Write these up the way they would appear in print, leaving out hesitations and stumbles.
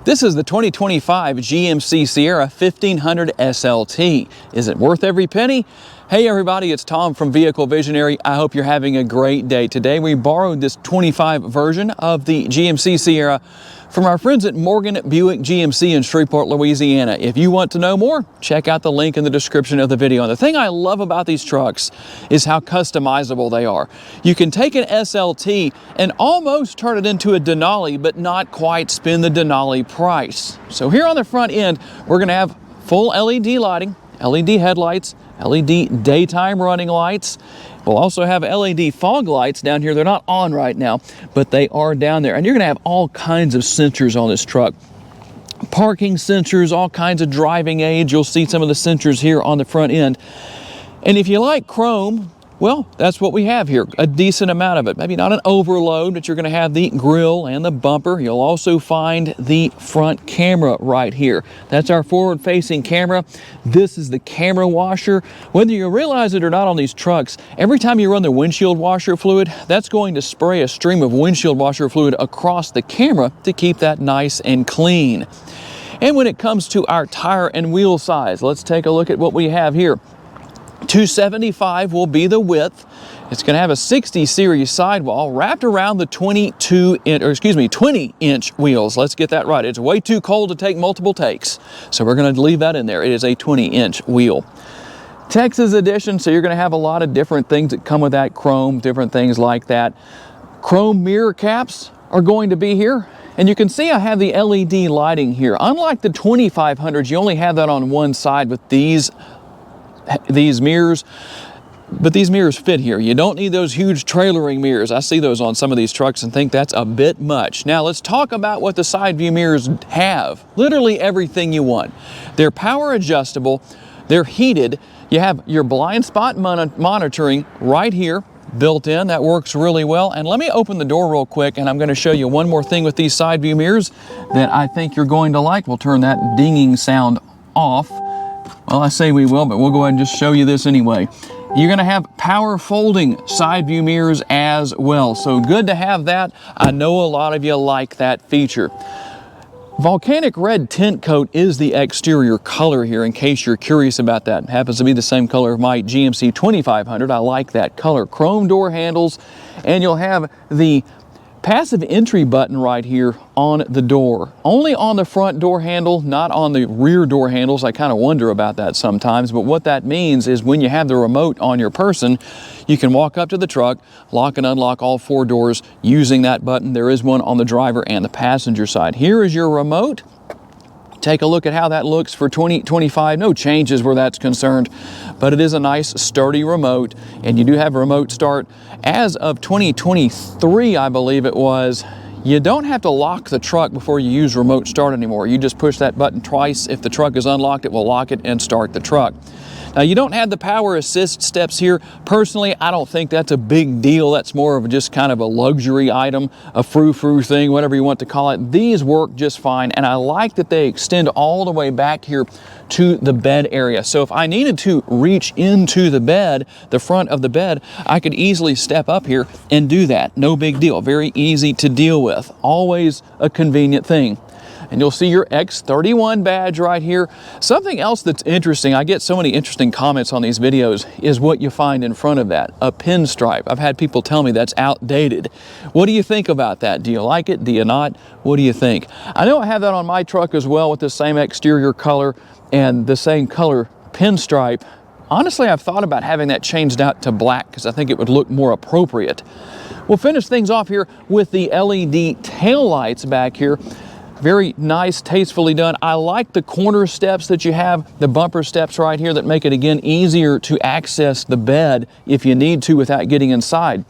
This is the 2025 GMC Sierra 1500 SLT. Is it worth every penny? Hey everybody, it's Tom from Vehicle Visionary. I hope you're having a great day. Today we borrowed this 25 version of the GMC Sierra from our friends at Morgan Buick GMC in Shreveport, Louisiana. If you want to know more, check out the link in the description of the video. And the thing I love about these trucks is how customizable they are. You can take an SLT and almost turn it into a Denali, but not quite spend the Denali price. So here on the front end, we're gonna have full LED lighting, LED headlights, LED daytime running lights. We'll also have LED fog lights down here. They're not on right now, but they are down there. And you're gonna have all kinds of sensors on this truck. Parking sensors, all kinds of driving aids. You'll see some of the sensors here on the front end. And if you like chrome, well, that's what we have here, a decent amount of it. Maybe not an overload, but you're gonna have the grille and the bumper. You'll also find the front camera right here. That's our forward-facing camera. This is the camera washer. Whether you realize it or not on these trucks, every time you run the windshield washer fluid, that's going to spray a stream of windshield washer fluid across the camera to keep that nice and clean. And when it comes to our tire and wheel size, let's take a look at what we have here. 275 will be the width. It's going to have a 60 series sidewall wrapped around the 20 inch wheels. Let's get that right. It's way too cold to take multiple takes, so we're going to leave that in there. It is a 20 inch wheel. Texas edition, so you're going to have a lot of different things that come with that chrome, different things like that. Chrome mirror caps are going to be here. And you can see I have the LED lighting here. Unlike the 2500s, you only have that on one side with these mirrors, but these mirrors fit here. You don't need those huge trailering mirrors. I see those on some of these trucks and think that's a bit much. Now let's talk about what the side view mirrors have. Literally everything you want. They're power adjustable, they're heated, you have your blind spot monitoring right here built in. That works really well. And let me open the door real quick and I'm going to show you one more thing with these side view mirrors that I think you're going to like. We'll turn that dinging sound off. Well, I say we will, but we'll go ahead and just show you this anyway. You're going to have power folding side view mirrors as well. So good to have that. I know a lot of you like that feature. Volcanic red tint coat is the exterior color here, in case you're curious about that. It happens to be the same color of my GMC 2500. I like that color. Chrome door handles, and you'll have the passive entry button right here on the door. Only on the front door handle, not on the rear door handles. I kind of wonder about that sometimes, but what that means is when you have the remote on your person, you can walk up to the truck, lock and unlock all four doors using that button. There is one on the driver and the passenger side. Here is your remote. Take a look at how that looks for 2025. No changes where that's concerned, but it is a nice sturdy remote, and you do have a remote start. As of 2023, I believe it was, you don't have to lock the truck before you use remote start anymore. You just push that button twice. If the truck is unlocked, it will lock it and start the truck. Now, you don't have the power assist steps here. Personally, I don't think that's a big deal. That's more of just kind of a luxury item, a frou-frou thing, whatever you want to call it. These work just fine, and I like that they extend all the way back here to the bed area. So if I needed to reach into the bed, the front of the bed, I could easily step up here and do that. No big deal. Very easy to deal with. Always a convenient thing. And you'll see your X31 badge right here. Something else that's interesting, I get so many interesting comments on these videos, is what you find in front of that, a pinstripe. I've had people tell me that's outdated. What do you think about that? Do you like it? Do you not? What do you think? I know I have that on my truck as well with the same exterior color and the same color pinstripe. Honestly, I've thought about having that changed out to black because I think it would look more appropriate. We'll finish things off here with the LED tail lights back here. Very nice, tastefully done. I like the corner steps that you have, the bumper steps right here that make it, again, easier to access the bed if you need to without getting inside.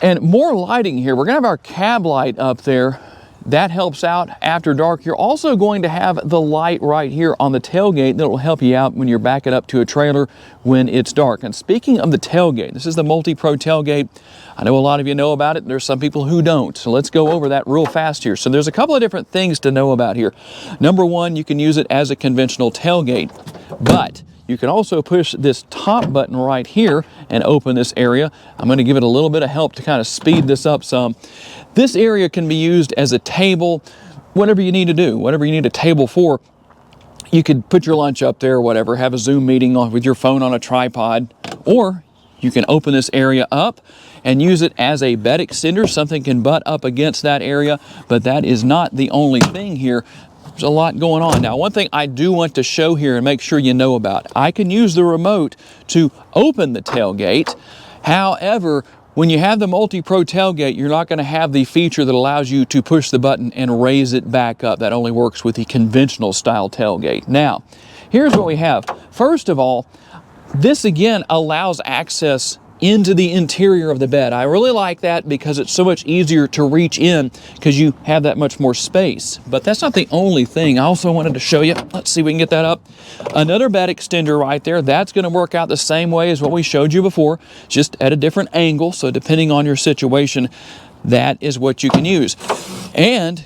And more lighting here. We're gonna have our cab light up there. That helps out after dark. You're also going to have the light right here on the tailgate that will help you out when you're backing up to a trailer when it's dark. And speaking of the tailgate, this is the Multi-Pro tailgate. I know a lot of you know about it. There's some people who don't. So let's go over that real fast here. So there's a couple of different things to know about here. Number one, you can use it as a conventional tailgate, but you can also push this top button right here and open this area. I'm going to give it a little bit of help to kind of speed this up some. This area can be used as a table, whatever you need to do, whatever you need a table for. You could put your lunch up there or whatever, have a Zoom meeting with your phone on a tripod, or you can open this area up and use it as a bed extender. Something can butt up against that area, but that is not the only thing here. There's a lot going on. Now, one thing I do want to show here and make sure you know about, I can use the remote to open the tailgate. However, when you have the Multi-Pro tailgate, you're not going to have the feature that allows you to push the button and raise it back up. That only works with the conventional style tailgate. Now, here's what we have. First of all, this again allows access into the interior of the bed. I really like that because it's so much easier to reach in because you have that much more space. But that's not the only thing. I also wanted to show you, let's see if we can get that up. Another bed extender right there. That's going to work out the same way as what we showed you before, just at a different angle. So depending on your situation, that is what you can use. And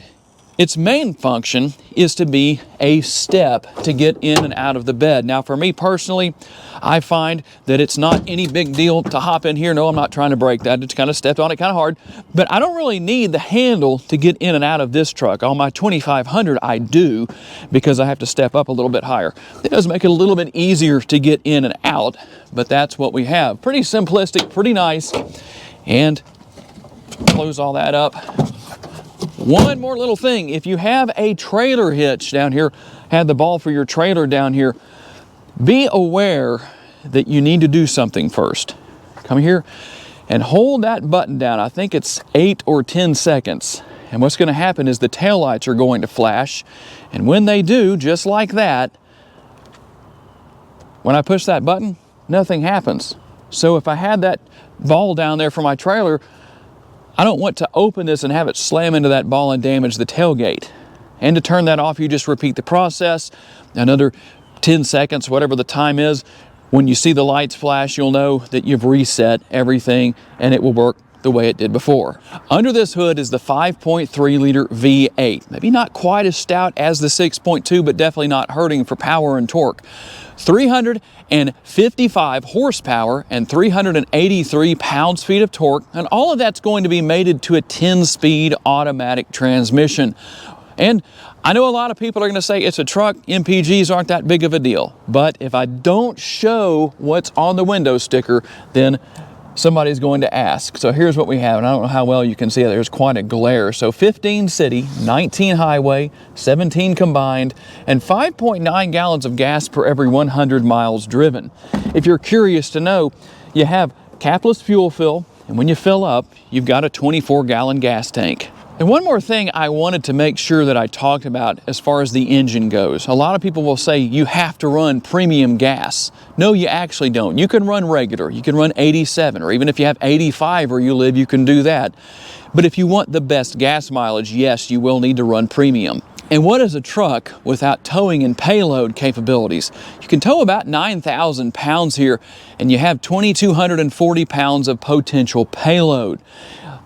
its main function is to be a step to get in and out of the bed. Now, for me personally, I find that it's not any big deal to hop in here. No, I'm not trying to break that. It's kind of stepped on it kind of hard. But I don't really need the handle to get in and out of this truck. On my 2500, I do, because I have to step up a little bit higher. It does make it a little bit easier to get in and out, but that's what we have. Pretty simplistic, pretty nice. And close all that up. One more little thing, if you have a trailer hitch down here, have the ball for your trailer down here, be aware that you need to do something first. Come here and hold that button down. I think it's 8 or 10 seconds. And what's going to happen is the taillights are going to flash. And when they do, just like that, when I push that button, nothing happens. So if I had that ball down there for my trailer, I don't want to open this and have it slam into that ball and damage the tailgate. And to turn that off, you just repeat the process. Another 10 seconds, whatever the time is. When you see the lights flash, you'll know that you've reset everything and it will work the way it did before. Under this hood is the 5.3 liter V8. Maybe not quite as stout as the 6.2, but definitely not hurting for power and torque. 355 horsepower and 383 pounds-feet of torque, and all of that's going to be mated to a 10-speed automatic transmission. And I know a lot of people are going to say it's a truck, MPGs aren't that big of a deal. But if I don't show what's on the window sticker, then somebody's going to ask. So here's what we have, and I don't know how well you can see it. There's quite a glare. So 15 city, 19 highway, 17 combined, and 5.9 gallons of gas per every 100 miles driven. If you're curious to know, you have capless fuel fill, and when you fill up, you've got a 24-gallon gas tank. And one more thing I wanted to make sure that I talked about as far as the engine goes. A lot of people will say you have to run premium gas. No, you actually don't. You can run regular, you can run 87, or even if you have 85 where you live, you can do that. But if you want the best gas mileage, yes, you will need to run premium. And what is a truck without towing and payload capabilities? You can tow about 9,000 pounds here, and you have 2,240 pounds of potential payload.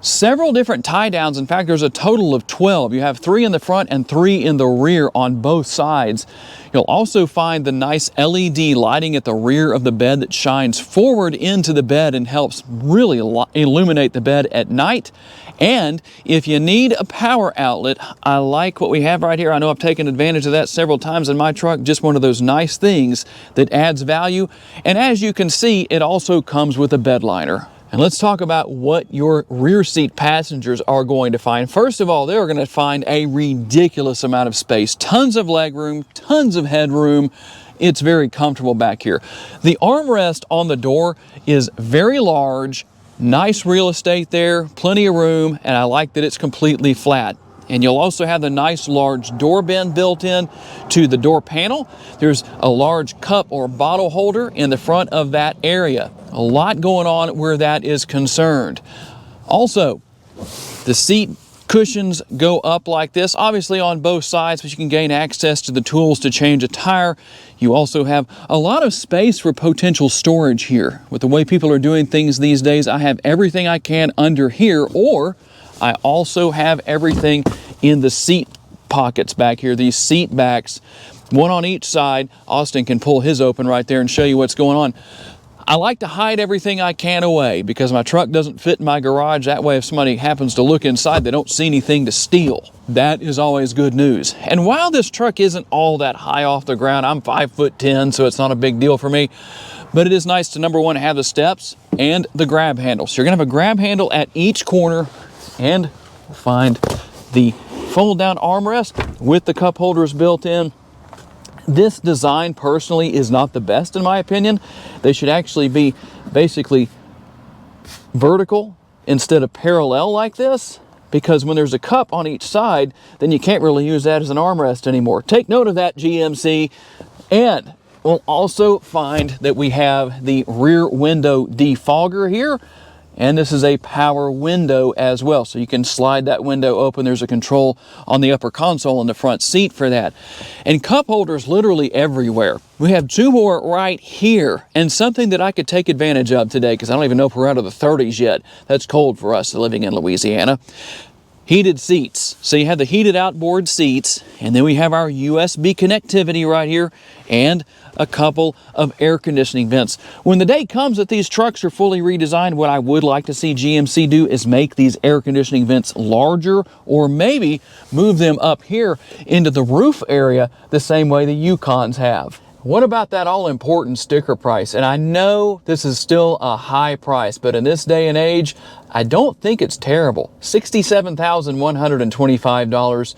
Several different tie downs. In fact, there's a total of 12. You have 3 in the front and 3 in the rear on both sides. You'll also find the nice LED lighting at the rear of the bed that shines forward into the bed and helps really illuminate the bed at night. And if you need a power outlet, I like what we have right here. I know I've taken advantage of that several times in my truck. Just one of those nice things that adds value. And as you can see, it also comes with a bed liner. And let's talk about what your rear seat passengers are going to find. First of all, they're going to find a ridiculous amount of space. Tons of legroom, tons of headroom. It's very comfortable back here. The armrest on the door is very large, nice real estate there, plenty of room, and I like that it's completely flat. And you'll also have the nice large door bend built in to the door panel. There's a large cup or bottle holder in the front of that area. A lot going on where that is concerned. Also, the seat cushions go up like this, obviously on both sides, but you can gain access to the tools to change a tire. You also have a lot of space for potential storage here. With the way people are doing things these days, I have everything I can under here, or I also have everything in the seat pockets back here, these seat backs, one on each side. Austin can pull his open right there and show you what's going on. I like to hide everything I can away because my truck doesn't fit in my garage. That way if somebody happens to look inside, they don't see anything to steal. That is always good news. And while this truck isn't all that high off the ground, I'm 5'10", so it's not a big deal for me. But it is nice to, number one, have the steps and the grab handle. So you're gonna have a grab handle at each corner, and find the fold down armrest with the cup holders built in. This design personally is not the best in my opinion. They should actually be basically vertical instead of parallel like this, because when there's a cup on each side, then you can't really use that as an armrest anymore. Take note of that, GMC. And we'll also find that we have the rear window defogger here. And this is a power window as well. So you can slide that window open. There's a control on the upper console in the front seat for that. And cup holders literally everywhere. We have two more right here, and something that I could take advantage of today, because I don't even know if we're out of the 30s yet. That's cold for us living in Louisiana. Heated seats. So you have the heated outboard seats, and then we have our USB connectivity right here, and a couple of air conditioning vents. When the day comes that these trucks are fully redesigned, what I would like to see GMC do is make these air conditioning vents larger, or maybe move them up here into the roof area the same way the Yukons have. What about that all-important sticker price? And I know this is still a high price, but in this day and age, I don't think it's terrible. $67,125.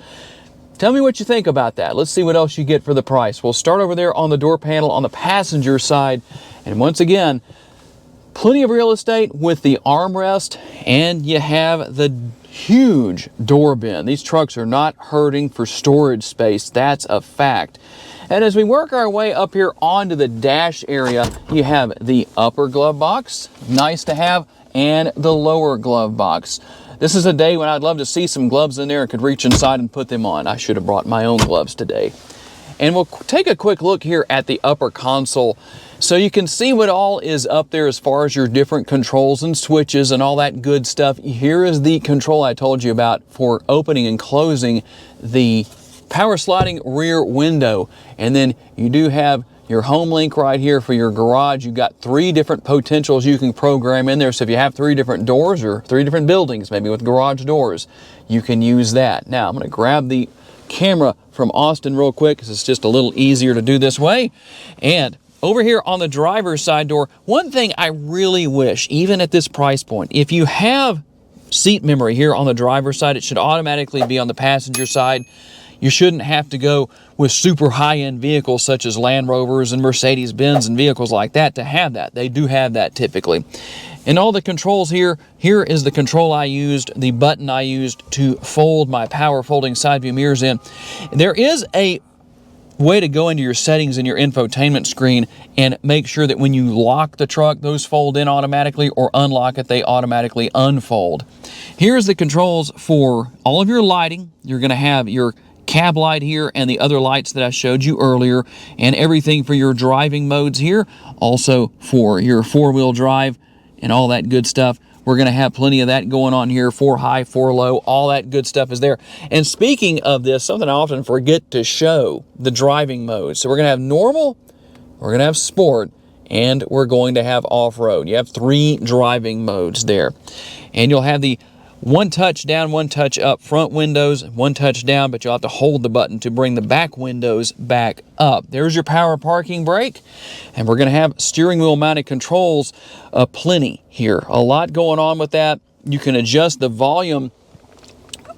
Tell me what you think about that. Let's see what else you get for the price. We'll start over there on the door panel on the passenger side. And once again, plenty of real estate with the armrest, and you have the huge door bin. These trucks are not hurting for storage space. That's a fact. And as we work our way up here onto the dash area, you have the upper glove box, nice to have, and the lower glove box. This is a day when I'd love to see some gloves in there and could reach inside and put them on. I should have brought my own gloves today. And we'll take a quick look here at the upper console so you can see what all is up there as far as your different controls and switches and all that good stuff. Here is the control I told you about for opening and closing the power sliding rear window. And then you do have your home link right here for your garage. You've got 3 different potentials you can program in there. So if you have 3 different doors or 3 different buildings, maybe with garage doors, you can use that. Now I'm going to grab the camera from Austin real quick because it's just a little easier to do this way. And over here on the driver's side door, one thing I really wish, even at this price point, if you have seat memory here on the driver's side, it should automatically be on the passenger side. You shouldn't have to go with super high-end vehicles such as Land Rovers and Mercedes-Benz and vehicles like that to have that. They do have that typically. And all the controls here is the control I used, the button I used to fold my power folding side view mirrors in. There is a way to go into your settings in your infotainment screen and make sure that when you lock the truck, those fold in automatically, or unlock it, they automatically unfold. Here's the controls for all of your lighting. You're going to have your cab light here and the other lights that I showed you earlier, and everything for your driving modes here, also for your 4-wheel drive and all that good stuff. We're going to have plenty of that going on here, 4 high, 4 low, all that good stuff is there. And speaking of this, something I often forget to show, the driving modes. So we're going to have normal, we're going to have sport, and we're going to have off-road. You have 3 driving modes there. And you'll have the 1 touch down, 1 touch up front windows, 1 touch down, but you'll have to hold the button to bring the back windows back up. There's your power parking brake, and we're going to have steering wheel mounted controls plenty here. A lot going on with that. You can adjust the volume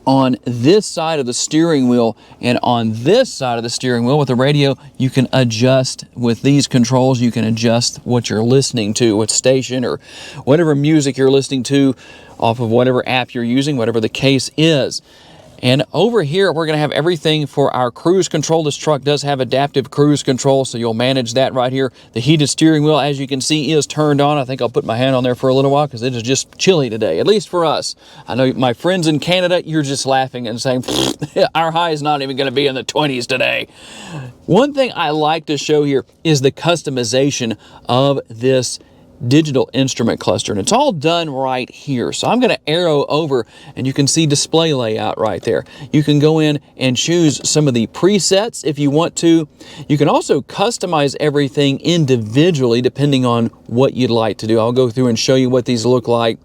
on this side of the steering wheel, and on this side of the steering wheel with the radio, you can adjust with these controls. You can adjust what you're listening to, what station or whatever music you're listening to off of whatever app you're using, whatever the case is. And over here, we're going to have everything for our cruise control. This truck does have adaptive cruise control, so you'll manage that right here. The heated steering wheel, as you can see, is turned on. I think I'll put my hand on there for a little while because it is just chilly today, at least for us. I know my friends in Canada, you're just laughing and saying, our high is not even going to be in the 20s today. One thing I like to show here is the customization of this digital instrument cluster, and it's all done right here. So I'm going to arrow over, and you can see display layout right there. You can go in and choose some of the presets if you want to. You can also customize everything individually depending on what you'd like to do. I'll go through and show you what these look like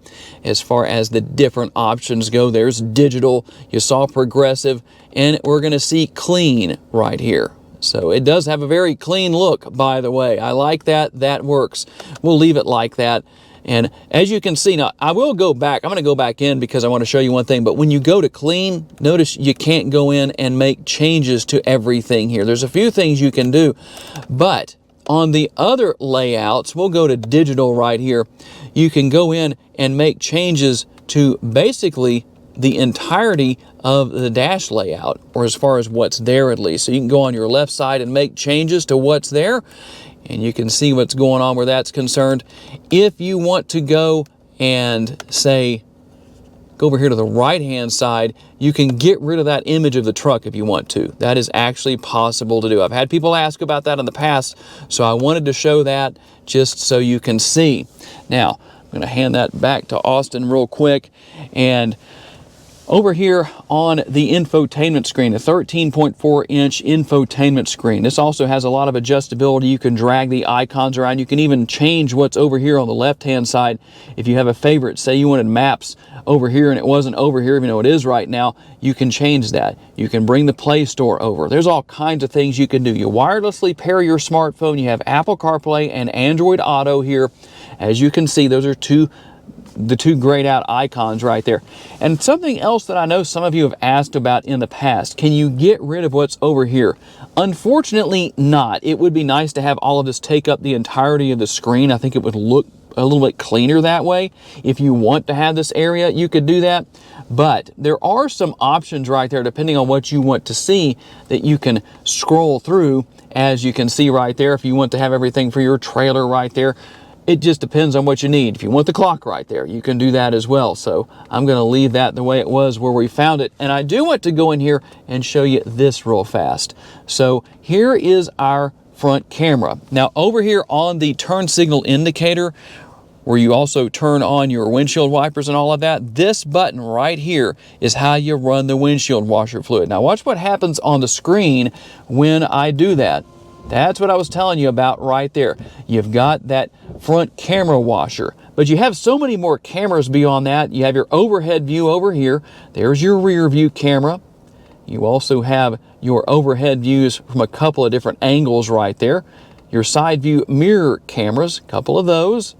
as far as the different options go. There's digital, you saw progressive, and we're going to see clean right here. So it does have a very clean look, by the way. I like that. That works. We'll leave it like that. And as you can see, now I will go back. I'm going to go back in because I want to show you one thing. But when you go to clean, notice you can't go in and make changes to everything here. There's a few things you can do. But on the other layouts, we'll go to digital right here. You can go in and make changes to basically the entirety of the dash layout, or as far as what's there at least. So you can go on your left side and make changes to what's there, and you can see what's going on where that's concerned. If you want to go and say, go over here to the right hand side, you can get rid of that image of the truck if you want to. That is actually possible to do. I've had people ask about that in the past, so I wanted to show that just so you can see. Now, I'm going to hand that back to Austin real quick, and over here on the infotainment screen, a 13.4 inch infotainment screen. This also has a lot of adjustability. You can drag the icons around. You can even change what's over here on the left hand side. If you have a favorite, say you wanted maps over here and it wasn't over here, even though it is right now, you can change that. You can bring the Play Store over. There's all kinds of things you can do. You wirelessly pair your smartphone. You have Apple CarPlay and Android Auto here. As you can see, those are the two grayed out icons right there. And something else that I know some of you have asked about in the past, can you get rid of what's over here? Unfortunately not. It would be nice to have all of this take up the entirety of the screen. I think it would look a little bit cleaner that way. If you want to have this area, you could do that. But there are some options right there, depending on what you want to see, that you can scroll through. As you can see right there, if you want to have everything for your trailer right there, it just depends on what you need. If you want the clock right there, you can do that as well. So I'm going to leave that the way it was where we found it. And I do want to go in here and show you this real fast. So here is our front camera. Now over here on the turn signal indicator, where you also turn on your windshield wipers and all of that, this button right here is how you run the windshield washer fluid. Now watch what happens on the screen when I do that. That's what I was telling you about right there. You've got that front camera washer, but you have so many more cameras beyond that. You have your overhead view over here. There's your rear view camera. You also have your overhead views from a couple of different angles right there. Your side view mirror cameras, a couple of those.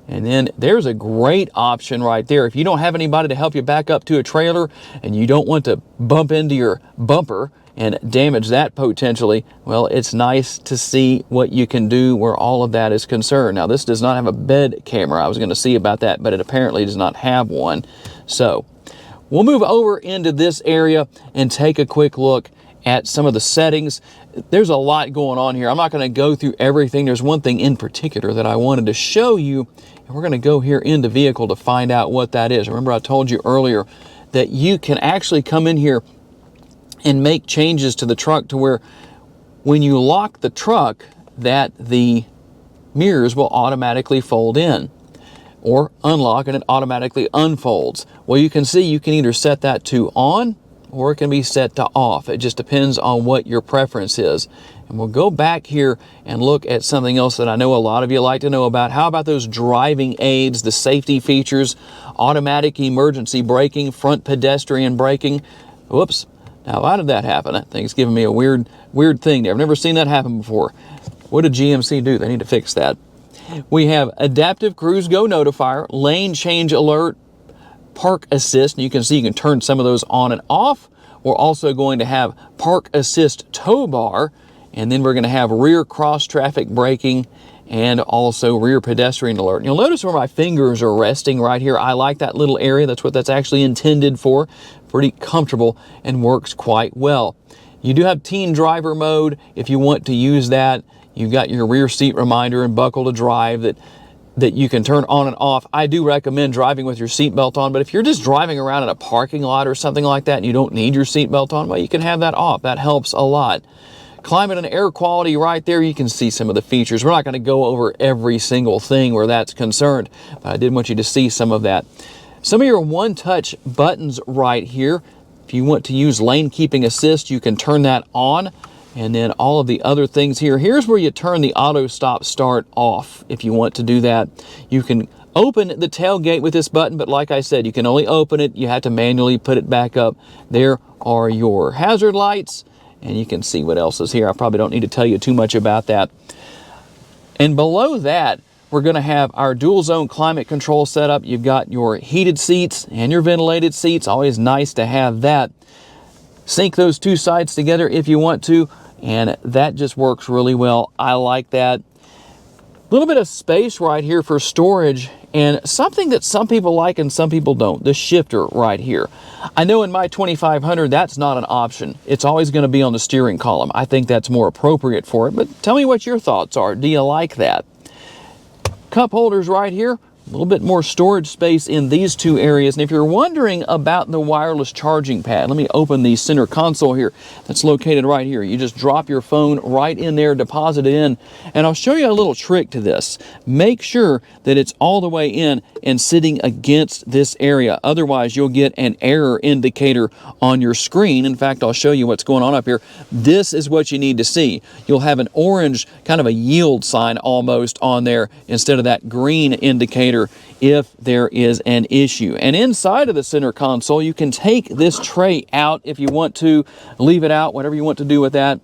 And then there's a great option right there. If you don't have anybody to help you back up to a trailer and you don't want to bump into your bumper and damage that potentially, well, it's nice to see what you can do where all of that is concerned. Now, this does not have a bed camera. I was going to see about that, but it apparently does not have one. So we'll move over into this area and take a quick look at some of the settings. There's a lot going on here. I'm not going to go through everything. There's one thing in particular that I wanted to show you, and we're going to go here into vehicle to find out what that is. Remember I told you earlier that you can actually come in here and make changes to the truck to where when you lock the truck, that the mirrors will automatically fold in, or unlock and it automatically unfolds. Well, you can see you can either set that to on or it can be set to off. It just depends on what your preference is. And we'll go back here and look at something else that I know a lot of you like to know about. How about those driving aids, the safety features, automatic emergency braking, front pedestrian braking? Whoops. Now, why did that happen? I think it's giving me a weird thing there. I've never seen that happen before. What did GMC do? They need to fix that. We have adaptive cruise go notifier, lane change alert, park assist. And you can see you can turn some of those on and off. We're also going to have park assist tow bar, and then we're going to have rear cross traffic braking and also rear pedestrian alert. And you'll notice where my fingers are resting right here. I like that little area. That's what that's actually intended for. Pretty comfortable and works quite well. You do have teen driver mode if you want to use that. You've got your rear seat reminder and buckle to drive that you can turn on and off. I do recommend driving with your seatbelt on, but if you're just driving around in a parking lot or something like that and you don't need your seatbelt on, well, you can have that off. That helps a lot. Climate and air quality right there, you can see some of the features. We're not going to go over every single thing where that's concerned, but I did want you to see some of that. Some of your one-touch buttons right here. If you want to use lane keeping assist, you can turn that on. And then all of the other things here. Here's where you turn the auto stop start off if you want to do that. You can open the tailgate with this button, but like I said, you can only open it. You have to manually put it back up. There are your hazard lights, and you can see what else is here. I probably don't need to tell you too much about that. And below that, we're going to have our dual zone climate control setup. You've got your heated seats and your ventilated seats. Always nice to have that. Sync those two sides together if you want to, and that just works really well. I like that. A little bit of space right here for storage, and something that some people like and some people don't, the shifter right here. I know in my 2500 that's not an option. It's always going to be on the steering column. I think that's more appropriate for it, but tell me what your thoughts are. Do you like that? Cup holders right here. A little bit more storage space in these two areas. And if you're wondering about the wireless charging pad, let me open the center console here. That's located right here. You just drop your phone right in there, deposit it in, and I'll show you a little trick to this. Make sure that it's all the way in and sitting against this area. Otherwise, you'll get an error indicator on your screen. In fact, I'll show you what's going on up here. This is what you need to see. You'll have an orange, kind of a yield sign almost on there instead of that green indicator if there is an issue. And inside of the center console, you can take this tray out if you want to, leave it out, whatever you want to do with that,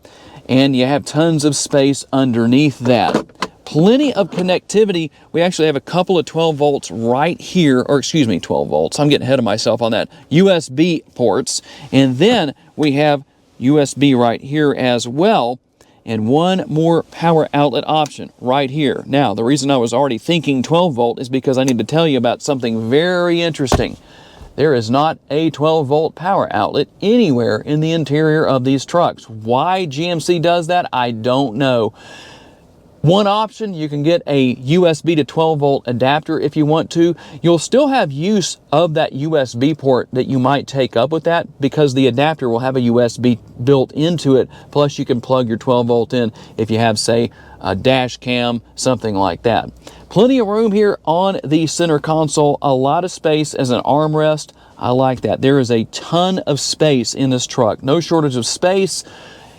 and you have tons of space underneath that. Plenty of connectivity. We actually have a couple of 12 volts right here, or excuse me, 12 volts. I'm getting ahead of myself on that. USB ports, and then we have USB right here as well. And one more power outlet option right here. Now, the reason I was already thinking 12 volt is because I need to tell you about something very interesting. There is not a 12 volt power outlet anywhere in the interior of these trucks. Why GMC does that, I don't know. One option, you can get a USB to 12 volt adapter if you want to. You'll still have use of that USB port that you might take up with that because the adapter will have a USB built into it. Plus you can plug your 12 volt in if you have, say, a dash cam, something like that. Plenty of room here on the center console. A lot of space as an armrest. I like that. There is a ton of space in this truck. No shortage of space.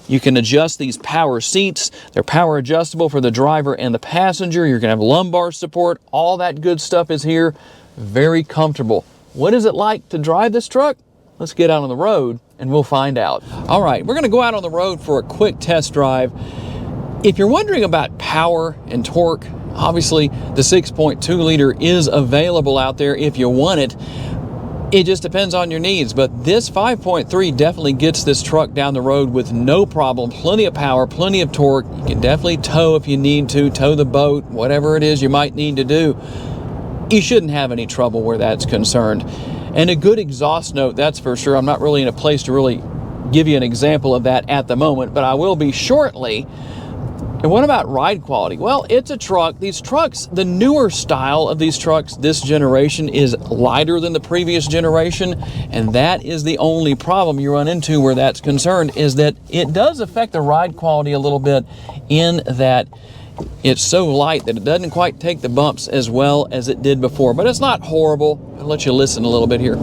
You can adjust these power seats. They're power adjustable for the driver and the passenger. You're going to have lumbar support. All that good stuff is here. Very comfortable. What is it like to drive this truck? Let's get out on the road and we'll find out. All right, we're going to go out on the road for a quick test drive. If you're wondering about power and torque, obviously the 6.2 liter is available out there if you want it. It just depends on your needs, but this 5.3 definitely gets this truck down the road with no problem. Plenty of power, plenty of torque. You can definitely tow if you need to, tow the boat, whatever it is you might need to do. You shouldn't have any trouble where that's concerned. And a good exhaust note, that's for sure. I'm not really in a place to really give you an example of that at the moment, but I will be shortly. And what about ride quality? Well, it's a truck. These trucks, the newer style of these trucks this generation is lighter than the previous generation, and that is the only problem you run into where that's concerned, is that it does affect the ride quality a little bit in that it's so light that it doesn't quite take the bumps as well as it did before, but it's not horrible. I'll let you listen a little bit here.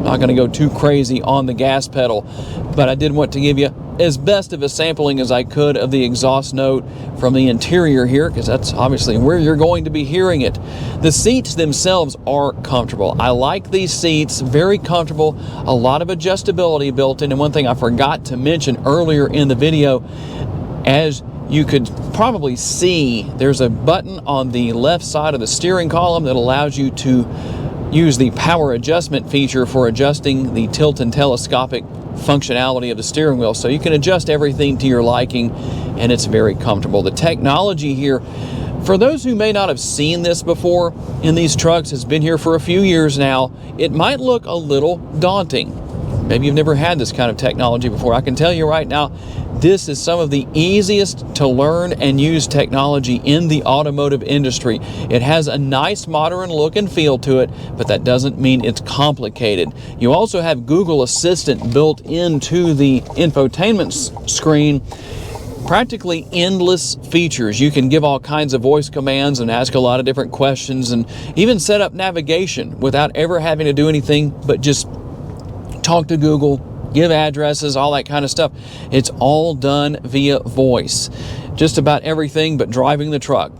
Not going to go too crazy on the gas pedal, but I did want to give you as best of a sampling as I could of the exhaust note from the interior here, because that's obviously where you're going to be hearing it. The seats themselves are comfortable. I like these seats, very comfortable, a lot of adjustability built in. And one thing I forgot to mention earlier in the video, as you could probably see, there's a button on the left side of the steering column that allows you to use the power adjustment feature for adjusting the tilt and telescopic functionality of the steering wheel. So you can adjust everything to your liking, and it's very comfortable. The technology here, for those who may not have seen this before in these trucks, has been here for a few years now. It might look a little daunting. maybe you've never had this kind of technology before. I can tell you right now, this is some of the easiest to learn and use technology in the automotive industry. It has a nice modern look and feel to it, but that doesn't mean it's complicated. You also have Google Assistant built into the infotainment screen. Practically endless features. You can give all kinds of voice commands and ask a lot of different questions and even set up navigation without ever having to do anything but just talk to Google, give addresses, all that kind of stuff. It's all done via voice. Just about everything but driving the truck.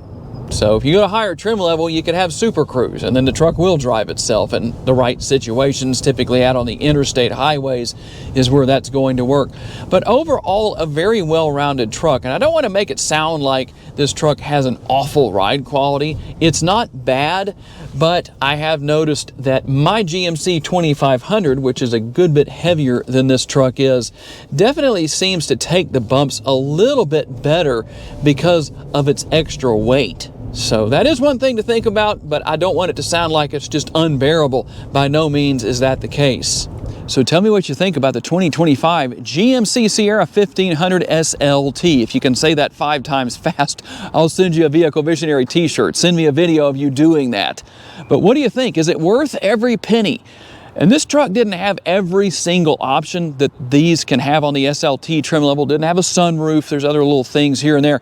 So if you go to higher trim level, you could have Super Cruise, and then the truck will drive itself in the right situations. Typically out on the interstate highways is where that's going to work. But overall, a very well-rounded truck. And I don't want to make it sound like this truck has an awful ride quality. It's not bad, but I have noticed that my GMC 2500, which is a good bit heavier than this truck is, definitely seems to take the bumps a little bit better because of its extra weight. So that is one thing to think about, but I don't want it to sound like it's just unbearable. By no means is that the case. So tell me what you think about the 2025 GMC Sierra 1500 SLT. If you can say that 5 times fast, I'll send you a Vehicle Visionary t-shirt. Send me a video of you doing that. But what do you think? Is it worth every penny? And this truck didn't have every single option that these can have on the SLT trim level. Didn't have a sunroof. There's other little things here and there.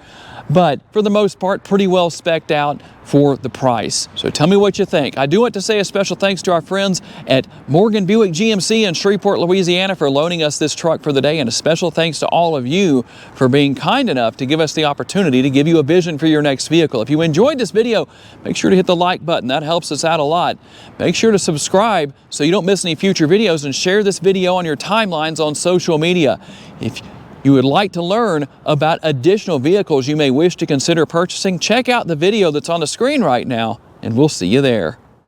But for the most part, pretty well spec'd out for the price. So tell me what you think. I do want to say a special thanks to our friends at Morgan Buick GMC in Shreveport, Louisiana for loaning us this truck for the day, and a special thanks to all of you for being kind enough to give us the opportunity to give you a vision for your next vehicle. If you enjoyed this video, make sure to hit the like button. That helps us out a lot. Make sure to subscribe so you don't miss any future videos, and share this video on your timelines on social media. If you would like to learn about additional vehicles you may wish to consider purchasing, check out the video that's on the screen right now, and we'll see you there.